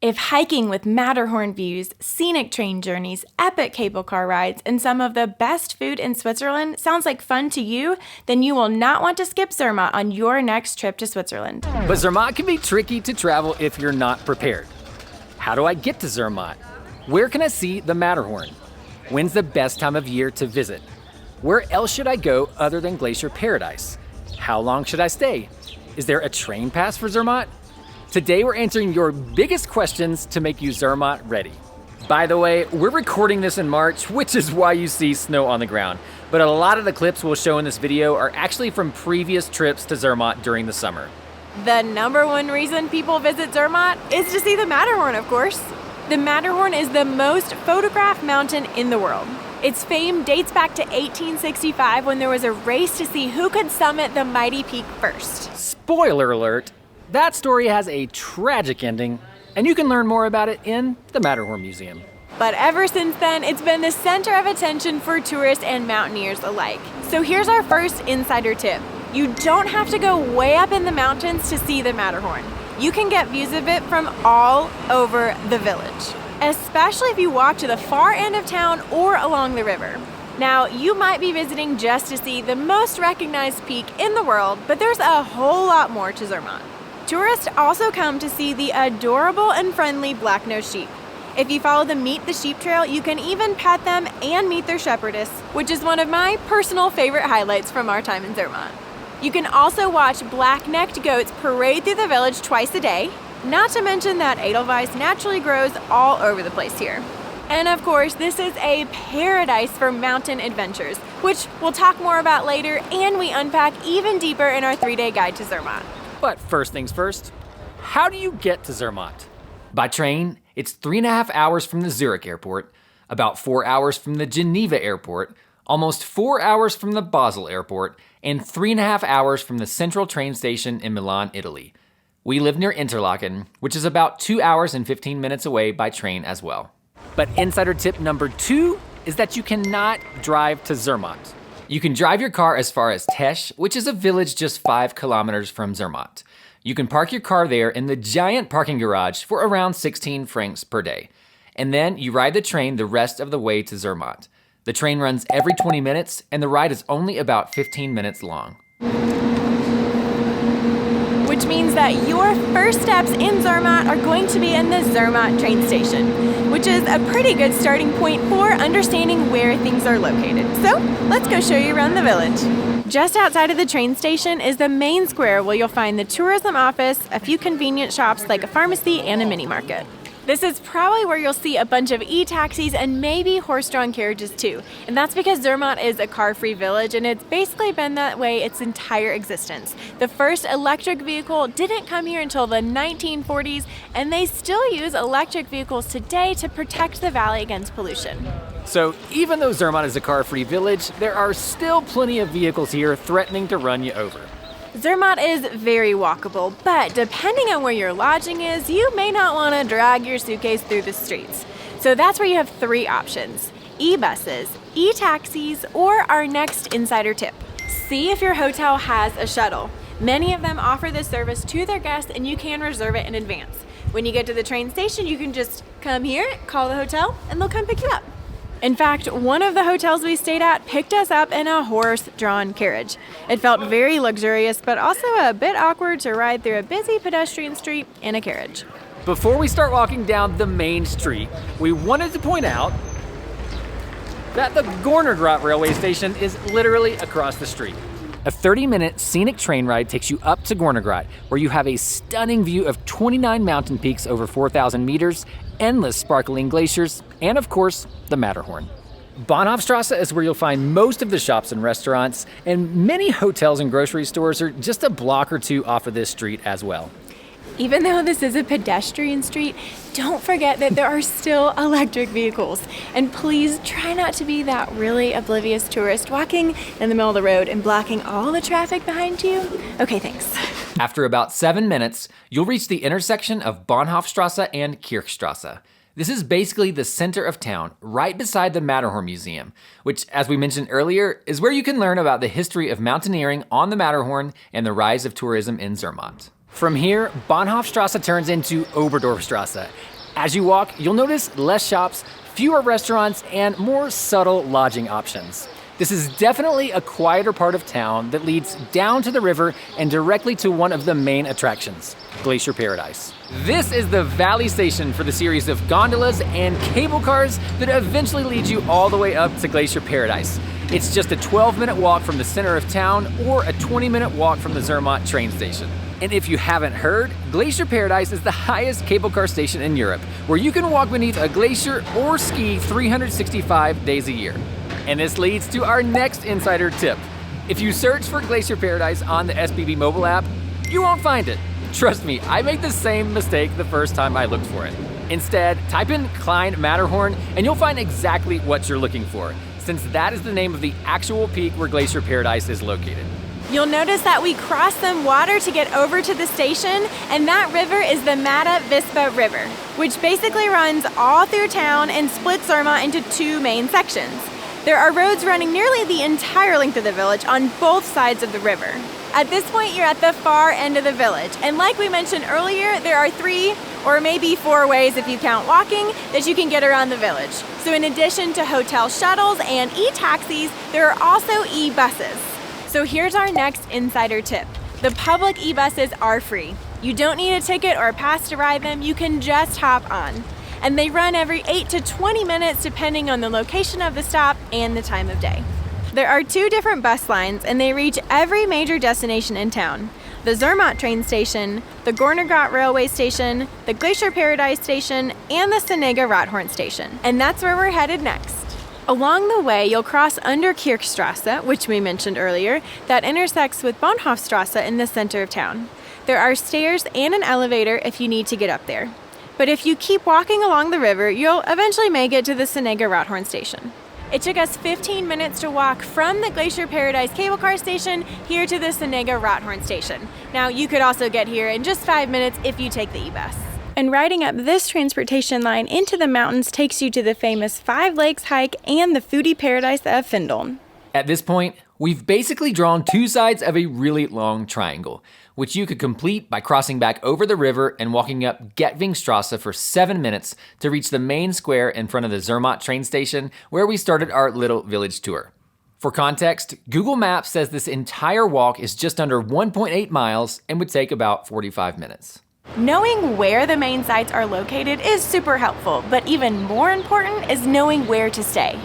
If hiking with Matterhorn views, scenic train journeys, epic cable car rides, and some of the best food in Switzerland sounds like fun to you, then you will not want to skip Zermatt on your next trip to Switzerland. But Zermatt can be tricky to travel if you're not prepared. How do I get to Zermatt? Where can I see the Matterhorn? When's the best time of year to visit? Where else should I go other than Glacier Paradise? How long should I stay? Is there a train pass for Zermatt? Today we're answering your biggest questions to make you Zermatt ready. By the way, we're recording this in March, which is why you see snow on the ground. But a lot of the clips we'll show in this video are actually from previous trips to Zermatt during the summer. The number one reason people visit Zermatt is to see the Matterhorn, of course. The Matterhorn is the most photographed mountain in the world. Its fame dates back to 1865 when there was a race to see who could summit the mighty peak first. Spoiler alert, that story has a tragic ending, and you can learn more about it in the Matterhorn Museum. But ever since then, it's been the center of attention for tourists and mountaineers alike. So here's our first insider tip. You don't have to go way up in the mountains to see the Matterhorn. You can get views of it from all over the village, especially if you walk to the far end of town or along the river. Now, you might be visiting just to see the most recognized peak in the world, but there's a whole lot more to Zermatt. Tourists also come to see the adorable and friendly black-nosed sheep. If you follow the Meet the Sheep trail, you can even pet them and meet their shepherdess, which is one of my personal favorite highlights from our time in Zermatt. You can also watch black-necked goats parade through the village twice a day, not to mention that Edelweiss naturally grows all over the place here. And of course, this is a paradise for mountain adventures, which we'll talk more about later, and we unpack even deeper in our 3-day guide to Zermatt. But first things first, how do you get to Zermatt? By train, it's 3.5 hours from the Zurich airport, about 4 hours from the Geneva airport, almost 4 hours from the Basel airport, and 3.5 hours from the central train station in Milan, Italy. We live near Interlaken, which is about 2 hours and 15 minutes away by train as well. But insider tip number 2 is that you cannot drive to Zermatt. You can drive your car as far as Tesch, which is a village just 5 kilometers from Zermatt. You can park your car there in the giant parking garage for around 16 francs per day. And then you ride the train the rest of the way to Zermatt. The train runs every 20 minutes, and the ride is only about 15 minutes long. Which means that your first steps in Zermatt are going to be in the Zermatt Train Station, which is a pretty good starting point for understanding where things are located. So let's go show you around the village. Just outside of the train station is the main square where you'll find the tourism office, a few convenient shops like a pharmacy, and a mini market. This is probably where you'll see a bunch of e-taxis and maybe horse-drawn carriages too. And that's because Zermatt is a car-free village, and it's basically been that way its entire existence. The first electric vehicle didn't come here until the 1940s, and they still use electric vehicles today to protect the valley against pollution. So even though Zermatt is a car-free village, there are still plenty of vehicles here threatening to run you over. Zermatt is very walkable, but depending on where your lodging is, you may not want to drag your suitcase through the streets. So that's where you have 3 options: e-buses, e-taxis, or our next insider tip. See if your hotel has a shuttle. Many of them offer this service to their guests, and you can reserve it in advance. When you get to the train station, you can just come here, call the hotel, and they'll come pick you up. In fact, one of the hotels we stayed at picked us up in a horse-drawn carriage. It felt very luxurious, but also a bit awkward to ride through a busy pedestrian street in a carriage. Before we start walking down the main street, we wanted to point out that the Gornergrat railway station is literally across the street. A 30-minute scenic train ride takes you up to Gornergrat, where you have a stunning view of 29 mountain peaks over 4,000 meters, endless sparkling glaciers, and of course, the Matterhorn. Bahnhofstrasse is where you'll find most of the shops and restaurants, and many hotels and grocery stores are just a block or 2 off of this street as well. Even though this is a pedestrian street, don't forget that there are still electric vehicles. And please try not to be that really oblivious tourist walking in the middle of the road and blocking all the traffic behind you. Okay, thanks. After about 7 minutes, you'll reach the intersection of Bahnhofstrasse and Kirchstrasse. This is basically the center of town, right beside the Matterhorn Museum, which, as we mentioned earlier, is where you can learn about the history of mountaineering on the Matterhorn and the rise of tourism in Zermatt. From here, Bahnhofstrasse turns into Oberdorfstrasse. As you walk, you'll notice less shops, fewer restaurants, and more subtle lodging options. This is definitely a quieter part of town that leads down to the river and directly to one of the main attractions, Glacier Paradise. This is the valley station for the series of gondolas and cable cars that eventually lead you all the way up to Glacier Paradise. It's just a 12-minute walk from the center of town or a 20-minute walk from the Zermatt Train Station. And if you haven't heard, Glacier Paradise is the highest cable car station in Europe, where you can walk beneath a glacier or ski 365 days a year. And this leads to our next insider tip. If you search for Glacier Paradise on the SBB mobile app, you won't find it. Trust me, I made the same mistake the first time I looked for it. Instead, type in Klein Matterhorn and you'll find exactly what you're looking for, since that is the name of the actual peak where Glacier Paradise is located. You'll notice that we crossed some water to get over to the station, and that river is the Mata Vispa River, which basically runs all through town and splits Zermatt into two main sections. There are roads running nearly the entire length of the village on both sides of the river. At this point, you're at the far end of the village, and like we mentioned earlier, there are 3 or maybe 4 ways, if you count walking, that you can get around the village. So in addition to hotel shuttles and e-taxis, there are also e-buses. So here's our next insider tip. The public e-buses are free. You don't need a ticket or a pass to ride them, you can just hop on. And they run every 8 to 20 minutes depending on the location of the stop and the time of day. There are 2 different bus lines and they reach every major destination in town. The Zermatt Train Station, the Gornergrat Railway Station, the Glacier Paradise Station, and the Senega Rathorn Station. And that's where we're headed next. Along the way, you'll cross under Kirchstrasse, which we mentioned earlier, that intersects with Bahnhofstrasse in the center of town. There are stairs and an elevator if you need to get up there. But if you keep walking along the river, you'll eventually make it to the Senega Rathorn Station. It took us 15 minutes to walk from the Glacier Paradise cable car station here to the Senega Rathorn Station. Now, you could also get here in just 5 minutes if you take the e-bus. And riding up this transportation line into the mountains takes you to the famous 5 Lakes hike and the foodie paradise of Findon. At this point, we've basically drawn 2 sides of a really long triangle, which you could complete by crossing back over the river and walking up Getvingstrasse for 7 minutes to reach the main square in front of the Zermatt train station where we started our little village tour. For context, Google Maps says this entire walk is just under 1.8 miles and would take about 45 minutes. Knowing where the main sites are located is super helpful, but even more important is knowing where to stay.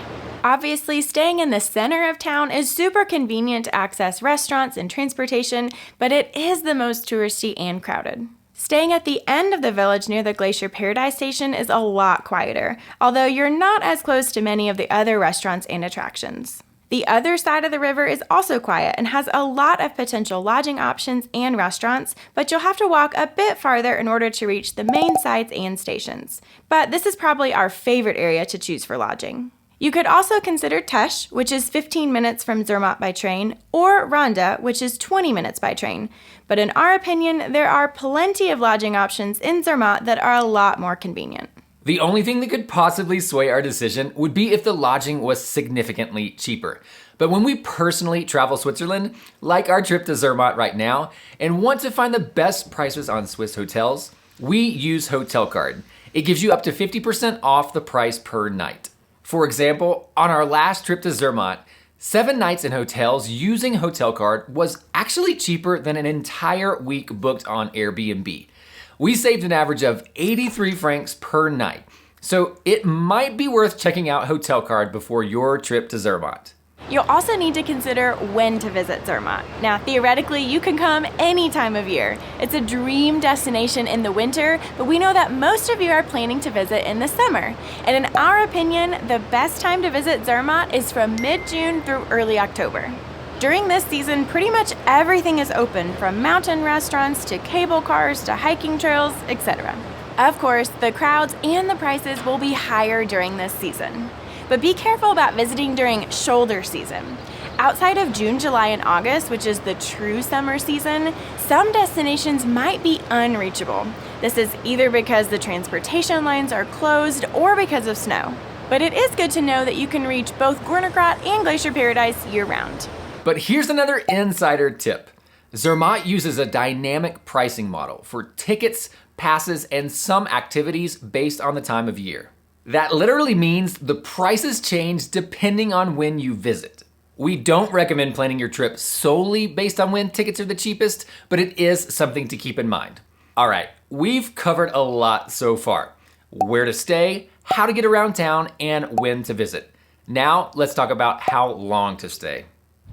Obviously, staying in the center of town is super convenient to access restaurants and transportation, but it is the most touristy and crowded. Staying at the end of the village near the Glacier Paradise Station is a lot quieter, although you're not as close to many of the other restaurants and attractions. The other side of the river is also quiet and has a lot of potential lodging options and restaurants, but you'll have to walk a bit farther in order to reach the main sites and stations. But this is probably our favorite area to choose for lodging. You could also consider Tesch, which is 15 minutes from Zermatt by train, or Ronda, which is 20 minutes by train. But in our opinion, there are plenty of lodging options in Zermatt that are a lot more convenient. The only thing that could possibly sway our decision would be if the lodging was significantly cheaper. But when we personally travel Switzerland, like our trip to Zermatt right now, and want to find the best prices on Swiss hotels, we use Hotel Card. It gives you up to 50% off the price per night. For example, on our last trip to Zermatt, 7 nights in hotels using Hotel Card was actually cheaper than an entire week booked on Airbnb. We saved an average of 83 francs per night, so it might be worth checking out Hotel Card before your trip to Zermatt. You'll also need to consider when to visit Zermatt. Now, theoretically, you can come any time of year. It's a dream destination in the winter, but we know that most of you are planning to visit in the summer. And in our opinion, the best time to visit Zermatt is from mid-June through early October. During this season, pretty much everything is open, from mountain restaurants to cable cars to hiking trails, etc. Of course, the crowds and the prices will be higher during this season. But be careful about visiting during shoulder season. Outside of June, July, and August, which is the true summer season, some destinations might be unreachable. This is either because the transportation lines are closed or because of snow. But it is good to know that you can reach both Gornergrat and Glacier Paradise year-round. But here's another insider tip. Zermatt uses a dynamic pricing model for tickets, passes, and some activities based on the time of year. That literally means the prices change depending on when you visit. We don't recommend planning your trip solely based on when tickets are the cheapest, but it is something to keep in mind. All right, we've covered a lot so far. Where to stay, how to get around town, and when to visit. Now, let's talk about how long to stay.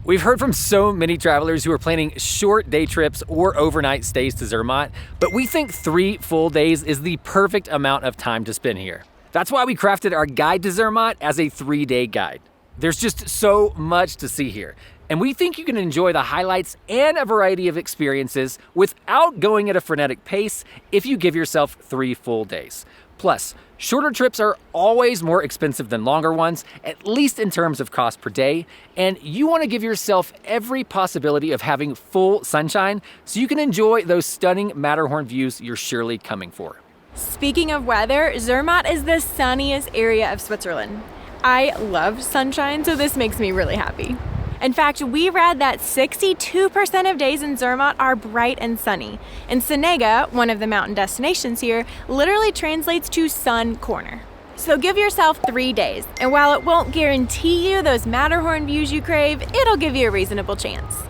We've heard from so many travelers who are planning short day trips or overnight stays to Zermatt, but we think 3 full days is the perfect amount of time to spend here. That's why we crafted our guide to Zermatt as a 3-day guide. There's just so much to see here, and we think you can enjoy the highlights and a variety of experiences without going at a frenetic pace if you give yourself 3 full days. Plus, shorter trips are always more expensive than longer ones, at least in terms of cost per day, and you want to give yourself every possibility of having full sunshine so you can enjoy those stunning Matterhorn views you're surely coming for. Speaking of weather, Zermatt is the sunniest area of Switzerland. I love sunshine, so this makes me really happy. In fact, we read that 62% of days in Zermatt are bright and sunny. And Senega, one of the mountain destinations here, literally translates to sun corner. So give yourself 3 days, and while it won't guarantee you those Matterhorn views you crave, it'll give you a reasonable chance.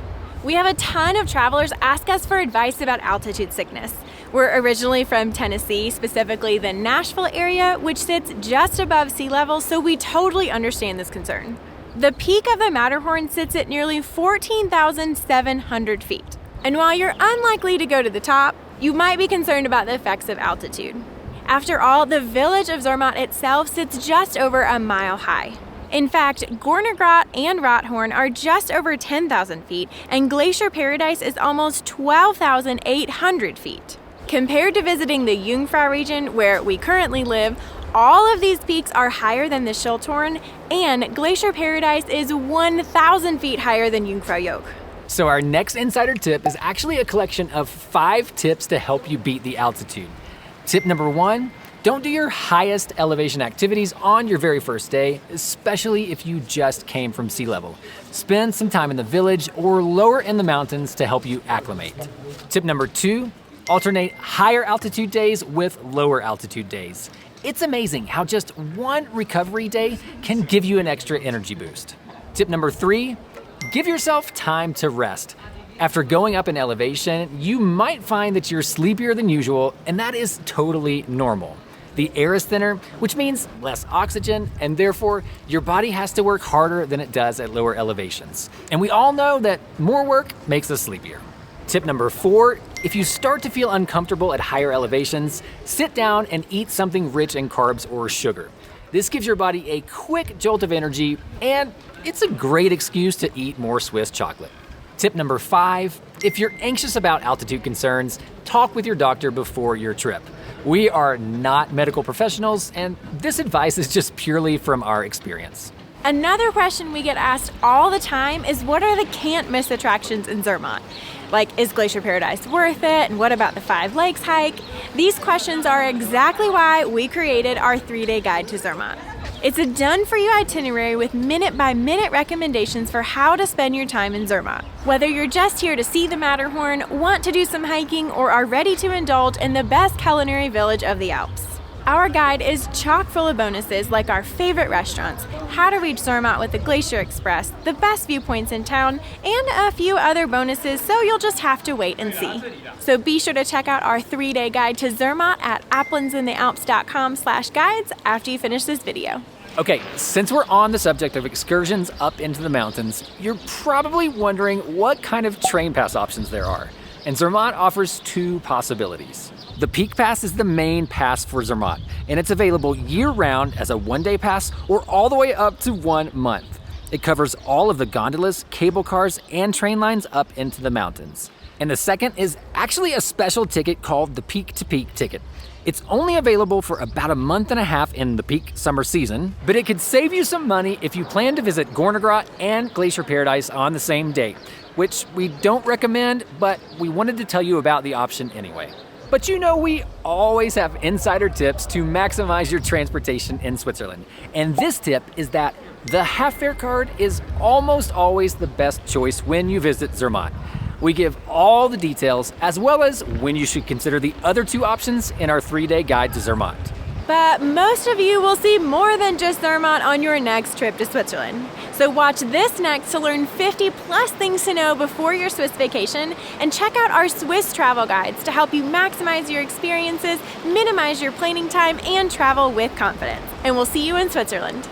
We have a ton of travelers ask us for advice about altitude sickness. We're originally from Tennessee, specifically the Nashville area, which sits just above sea level, so we totally understand this concern. The peak of the Matterhorn sits at nearly 14,700 feet. And while you're unlikely to go to the top, you might be concerned about the effects of altitude. After all, the village of Zermatt itself sits just over a mile high. In fact, Gornergrat and Rothorn are just over 10,000 feet, and Glacier Paradise is almost 12,800 feet. Compared to visiting the Jungfrau region, where we currently live, all of these peaks are higher than the Schilthorn, and Glacier Paradise is 1,000 feet higher than Jungfrau Joch. So our next insider tip is actually a collection of 5 tips to help you beat the altitude. Tip number 1, don't do your highest elevation activities on your very first day, especially if you just came from sea level. Spend some time in the village or lower in the mountains to help you acclimate. Tip number 2, alternate higher altitude days with lower altitude days. It's amazing how just one recovery day can give you an extra energy boost. Tip number 3, give yourself time to rest. After going up in elevation, you might find that you're sleepier than usual, and that is totally normal. The air is thinner, which means less oxygen, and therefore your body has to work harder than it does at lower elevations. And we all know that more work makes us sleepier. Tip number 4, if you start to feel uncomfortable at higher elevations, sit down and eat something rich in carbs or sugar. This gives your body a quick jolt of energy, and it's a great excuse to eat more Swiss chocolate. Tip number 5, if you're anxious about altitude concerns, talk with your doctor before your trip. We are not medical professionals, and this advice is just purely from our experience. Another question we get asked all the time is, what are the can't-miss attractions in Zermatt? Like, is Glacier Paradise worth it? And what about the 5 Lakes hike? These questions are exactly why we created our 3-day guide to Zermatt. It's a done-for-you itinerary with minute-by-minute recommendations for how to spend your time in Zermatt. Whether you're just here to see the Matterhorn, want to do some hiking, or are ready to indulge in the best culinary village of the Alps. Our guide is chock full of bonuses like our favorite restaurants, how to reach Zermatt with the Glacier Express, the best viewpoints in town, and a few other bonuses, so you'll just have to wait and see. So be sure to check out our 3-day guide to Zermatt at applandsinthealps.com/guides after you finish this video. Okay, since we're on the subject of excursions up into the mountains, you're probably wondering what kind of train pass options there are. And Zermatt offers 2 possibilities. The Peak Pass is the main pass for Zermatt, and it's available year-round as a 1-day pass or all the way up to 1 month. It covers all of the gondolas, cable cars, and train lines up into the mountains. And the second is actually a special ticket called the Peak to Peak ticket. It's only available for about a month and a half in the peak summer season, but it could save you some money if you plan to visit Gornergrat and Glacier Paradise on the same date, which we don't recommend, but we wanted to tell you about the option anyway. But you know we always have insider tips to maximize your transportation in Switzerland. And this tip is that the half-fare card is almost always the best choice when you visit Zermatt. We give all the details, as well as when you should consider the other 2 options in our 3-day guide to Zermatt. But most of you will see more than just Zermatt on your next trip to Switzerland. So watch this next to learn 50 plus things to know before your Swiss vacation, and check out our Swiss travel guides to help you maximize your experiences, minimize your planning time, and travel with confidence. And we'll see you in Switzerland.